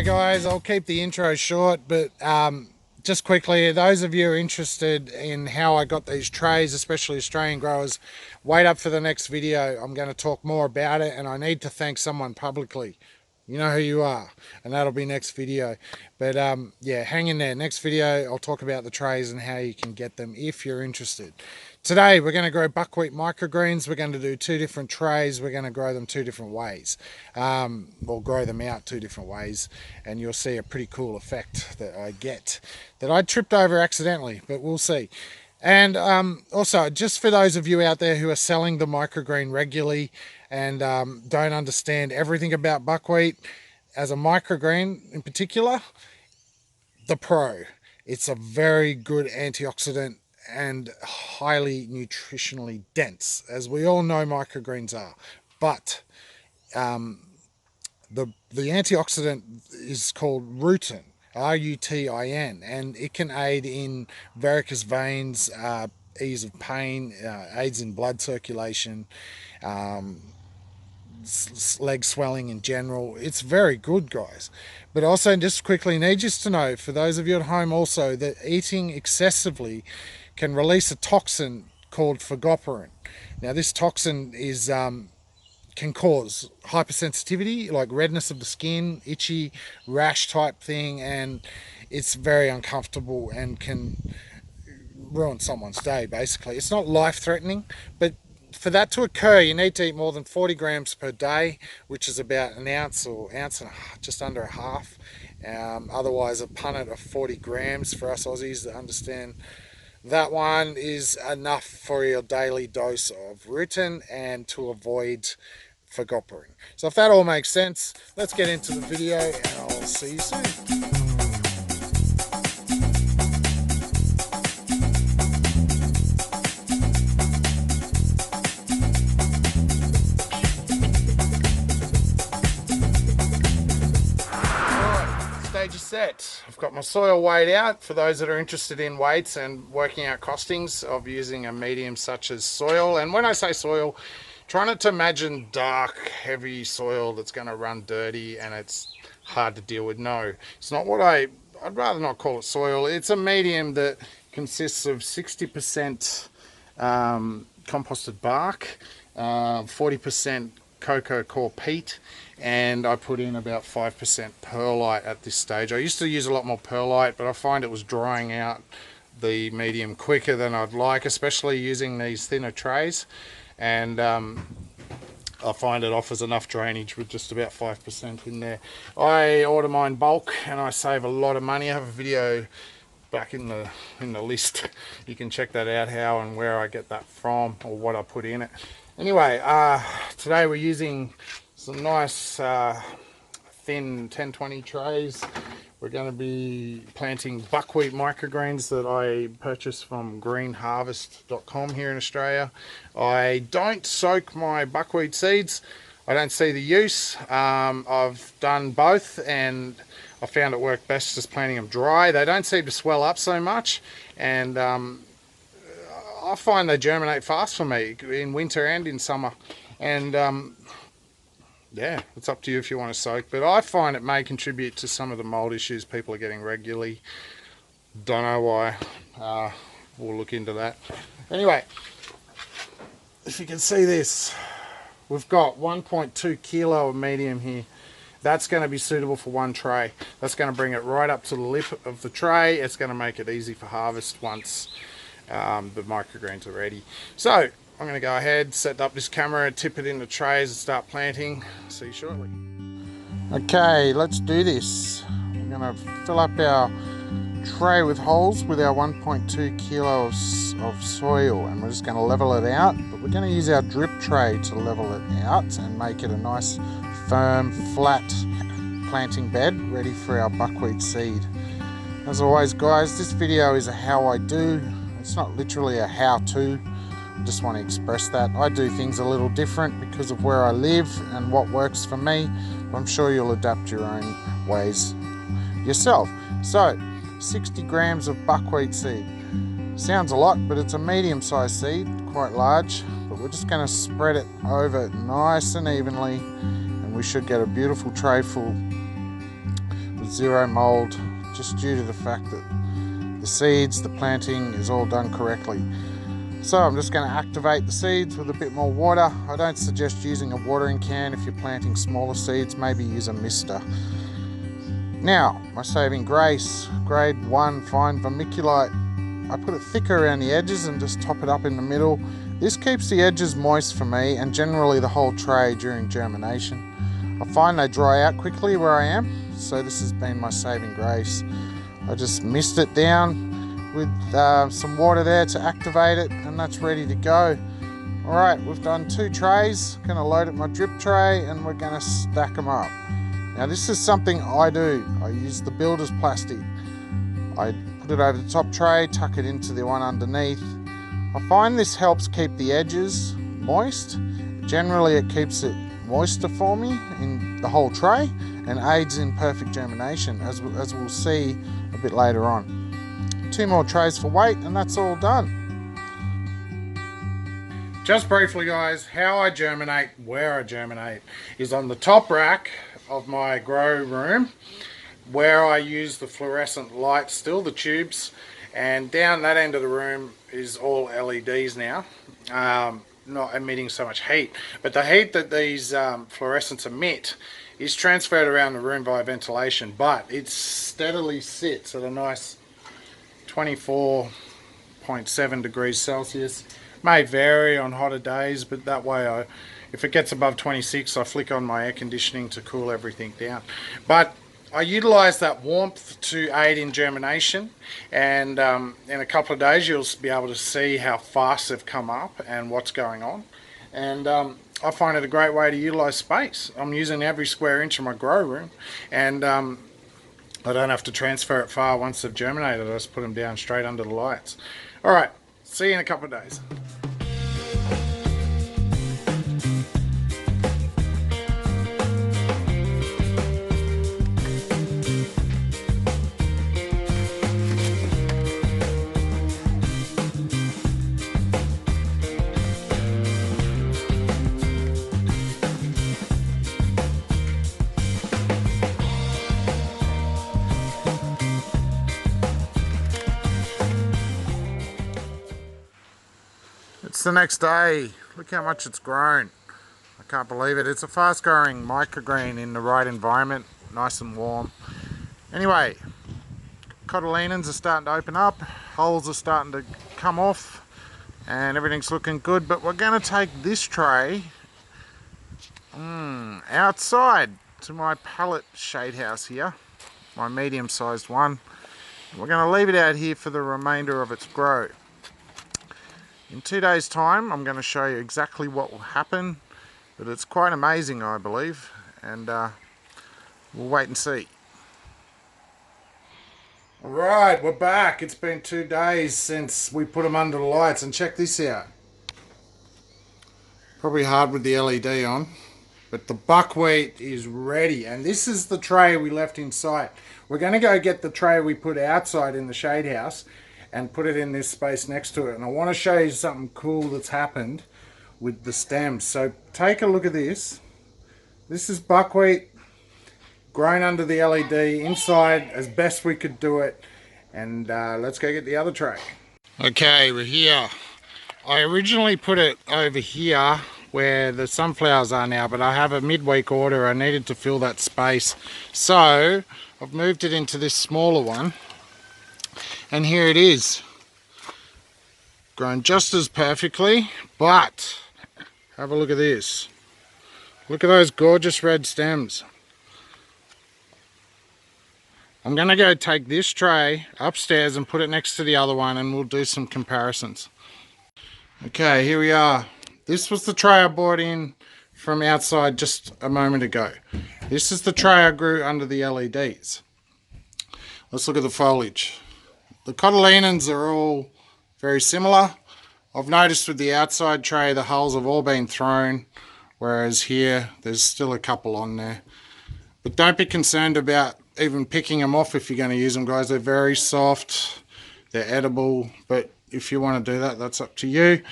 Okay guys, I'll keep the intro short, but just quickly, those of you who are interested in how I got these trays, especially Australian growers, wait up for the next video. I'm going to talk more about it, and I need to thank someone publicly. You know who you are, and that'll be next video. But yeah, hang in there. Next video, I'll talk about the trays and how you can get them if you're interested. Today, we're going to grow buckwheat microgreens. We're going to do 2 different trays. We're going to grow them 2 different ways. Or grow them out 2 different ways, and you'll see a pretty cool effect that I get that I tripped over accidentally, but we'll see. And also, just for those of you out there who are selling the microgreen regularly and don't understand everything about buckwheat, as a microgreen in particular, the Pro, it's a very good antioxidant and highly nutritionally dense, as we all know microgreens are. But the antioxidant is called rutin, R-U-T-I-N, and it can aid in varicose veins, ease of pain, aids in blood circulation, leg swelling in general. It's very good, guys. But also, just quickly, need you to know, for those of you at home also, that eating excessively can release a toxin called fagopirin. Now, this toxin is can cause hypersensitivity, like redness of the skin, itchy, rash type thing, and it's very uncomfortable and can ruin someone's day, basically. It's not life-threatening, but for that to occur, you need to eat more than 40 grams per day, which is about an ounce or ounce and just under a half. Otherwise, a punnet of 40 grams for us Aussies that understand that one is enough for your daily dose of rutin and to avoid fagopirin. So if that all makes sense, let's get into the video and I'll see you soon. Stage is set. I've got my soil weighed out for those that are interested in weights and working out costings of using a medium such as soil. And when I say soil, try not to imagine dark, heavy soil that's going to run dirty and it's hard to deal with. No, it's not what I'd rather not call it soil. It's a medium that consists of 60% composted bark, 40% cocoa coir peat, and I put in about 5% perlite at this stage. I used to use a lot more perlite, but I find it was drying out the medium quicker than I'd like, especially using these thinner trays. And I find it offers enough drainage with just about 5% in there. I order mine bulk and I save a lot of money. I have a video back in the list. You can check that out, how and where I get that from or what I put in it. Anyway, today we're using some nice thin 10-20 trays. We're going to be planting buckwheat microgreens that I purchased from greenharvest.com here in Australia. I don't soak my buckwheat seeds. I don't see the use. I've done both and I found it worked best just planting them dry. They don't seem to swell up so much, and I find they germinate fast for me in winter and in summer. And yeah, it's up to you if you want to soak, but I find it may contribute to some of the mold issues people are getting regularly. Don't know why. We'll look into that. Anyway, if you can see this, we've got 1.2 kilo of medium here. That's going to be suitable for 1 tray. That's going to bring it right up to the lip of the tray. It's going to make it easy for harvest once the microgreens are ready. So I'm going to go ahead, set up this camera, tip it into trays and start planting. See you shortly. Okay, let's do this. We're going to fill up our tray with holes with our 1.2 kilo of soil, and we're just going to level it out, but we're going to use our drip tray to level it out and make it a nice firm, flat planting bed ready for our buckwheat seed. As always, guys, this video is a how I do. It's not literally a how-to. I just want to express that. I do things a little different because of where I live and what works for me. I'm sure you'll adapt your own ways yourself. So, 60 grams of buckwheat seed. Sounds a lot, but it's a medium-sized seed, quite large. But we're just going to spread it over nice and evenly, and we should get a beautiful tray full zero mold, just due to the fact that the seeds, the planting is all done correctly. So I'm just going to activate the seeds with a bit more water. I don't suggest using a watering can if you're planting smaller seeds, maybe use a mister. Now, my saving grace, grade 1 fine vermiculite. I put it thicker around the edges and just top it up in the middle. This keeps the edges moist for me and generally the whole tray during germination. I find they dry out quickly where I am, so this has been my saving grace. I just mist it down with some water there to activate it, and that's ready to go. Alright, we've done 2 trays. Going to load up my drip tray and we're going to stack them up. Now this is something I do. I use the builder's plastic. I put it over the top tray, tuck it into the one underneath. I find this helps keep the edges moist. Generally it keeps it moister for me in the whole tray and aids in perfect germination, as we'll see a bit later on. 2 more trays for weight and that's all done. Just briefly guys, how I germinate, where I germinate, is on the top rack of my grow room, where I use the fluorescent light still, the tubes, and down that end of the room is all LEDs now, not emitting so much heat, but the heat that these fluorescents emit is transferred around the room via ventilation, but it steadily sits at a nice 24.7 degrees Celsius. May vary on hotter days, but that way if it gets above 26 I flick on my air conditioning to cool everything down. But I utilize that warmth to aid in germination, and in a couple of days you'll be able to see how fast they've come up and what's going on. And I find it a great way to utilize space. I'm using every square inch of my grow room, and I don't have to transfer it far once they've germinated. I just put them down straight under the lights. Alright, see you in a couple of days. It's the next day. Look how much it's grown. I can't believe it. It's a fast growing microgreen in the right environment, nice and warm. Anyway, cotyledons are starting to open up, holes are starting to come off, and everything's looking good. But we're going to take this tray outside to my pallet shade house here, my medium sized one. We're going to leave it out here for the remainder of its grow. In 2 days time I'm going to show you exactly what will happen, but it's quite amazing I believe, and we'll wait and see. Alright, we're back. It's been 2 days since we put them under the lights, and check this out. Probably hard with the LED on, but the buckwheat is ready, and this is the tray we left inside. We're going to go get the tray we put outside in the shade house and put it in this space next to it, and I want to show you something cool that's happened with the stems. So take a look at this. This is buckwheat grown under the LED inside as best we could do it, and let's go get the other tray. Okay, we're here. I originally put it over here where the sunflowers are now, but I have a midweek order. I needed to fill that space, so I've moved it into this smaller one. And here it is, grown just as perfectly, but have a look at this. Look at those gorgeous red stems. I'm going to go take this tray upstairs and put it next to the other one, and we'll do some comparisons. Okay, here we are. This was the tray I brought in from outside just a moment ago. This is the tray I grew under the LEDs. Let's look at the foliage. The cotyledons are all very similar. I've noticed with the outside tray the hulls have all been thrown, whereas here there's still a couple on there. But don't be concerned about even picking them off if you're going to use them, guys. They're very soft, they're edible, but if you want to do that, that's up to you.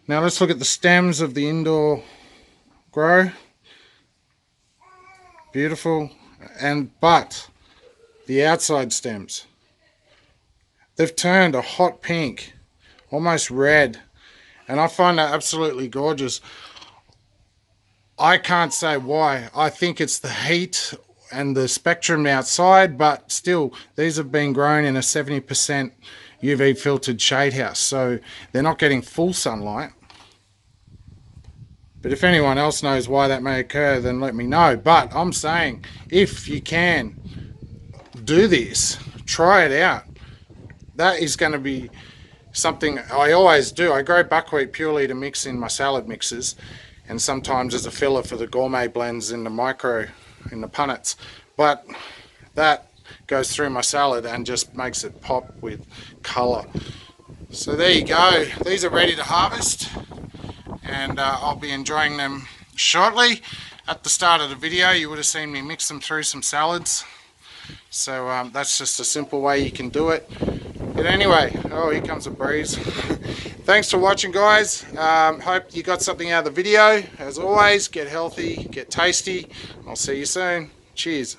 Now let's look at the stems of the indoor grow. Beautiful, but the outside stems. They've turned a hot pink, almost red, and I find that absolutely gorgeous. I can't say why. I think it's the heat and the spectrum outside, but still, these have been grown in a 70% UV filtered shade house, so they're not getting full sunlight. But if anyone else knows why that may occur, then let me know. But I'm saying, if you can do this, try it out. That is going to be something I always do. I grow buckwheat purely to mix in my salad mixes, and sometimes as a filler for the gourmet blends in the punnets. But that goes through my salad and just makes it pop with colour. So there you go. These are ready to harvest, and I'll be enjoying them shortly. At the start of the video you would have seen me mix them through some salads, so that's just a simple way you can do it. But anyway, oh, here comes a breeze. Thanks for watching, guys. Hope you got something out of the video. As always, get healthy, get tasty. I'll see you soon. Cheers.